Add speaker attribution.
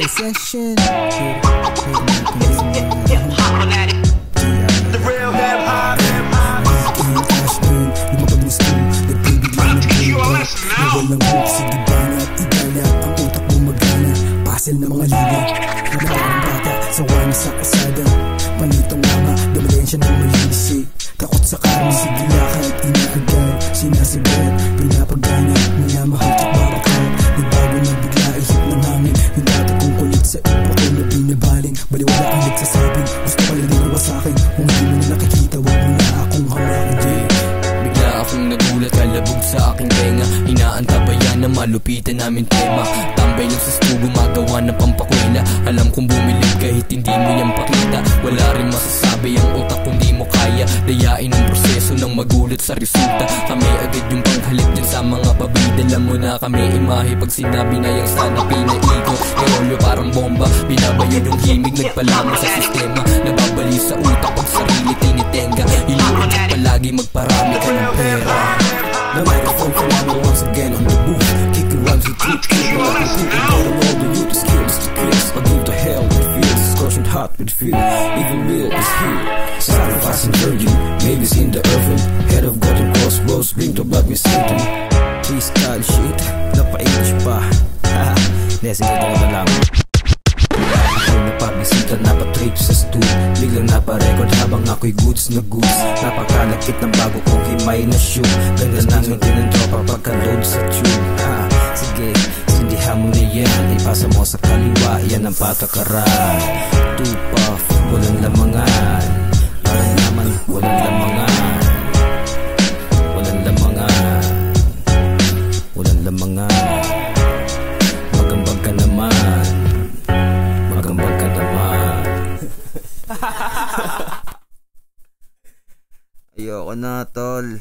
Speaker 1: session.
Speaker 2: The real hip hop.
Speaker 1: Walang hope, sige banat, igala ang utak mo magana. Pasel na mga linya, nabakarang bata, sawa na sa kasada. Panitong mama, dumalayan siya ng malisi. Takot sa karma, sige lakad, inaagad, sinasagat, pinapagana, minamahal at babakat. Nagbago na bigla, ihip ng hangin. Yung dati kong kulit sa ipo ko na binabaling. Baliwala ang nagsasabing, gusto pala din iwas sa'kin. Kung hindi mo na nakikita, wag mo na akong hawakan.
Speaker 3: Bigla akong nagulat, kalabog sa aking tenga. Inaantabayan na malupitan namin tema. Tambay lang sa stubo, gumagawa ng pampakwela. Alam kong bumilid kahit hindi mo yan pakita. Wala rin masasabi ang utak kung di mo kaya. Dayain ang proseso ng magulat sa resulta. Kami agad yung panghalik dyan sa mga pabida. Alam mo na kami imahe pag sinabi na yung sana pinaigo. Karolyo parang bomba, binabayad yung himig. Nagpalamon sa sistema, nababali sa utak pag sarili tinitenga. Iluon at palagi magparami ka ng pera.
Speaker 1: The microphone phenomenal once again on the booth. Kicking rhymes with truth, kicking like a hoop. And all the youth is skills to kills. I give the hell with feels, scorching hot with fear. Even real is here, sacrificing virgin. Babies in the earth, head of God and crossroads. Bring to blood me Satan. Freestyle shit, napa-English pa. Haha, sige talaga lang. Napabisita, napatrip sa stool. Biglang naparecord habang ako'y goods na goods. Napakalakit ng bago kong himay na shoe. Ganda nang ngiti ng tropa pagka-load sa tune. Sige, sindihan mo na yan. Ipasa mo sa kaliwa, yan ang patakaran. Too puff, walang lamangan. Parang naman, walang lamangan. Walang lamangan. Walang lamangan. Magambag ka naman. Magambag ka naman.
Speaker 4: Ayoko na, tol.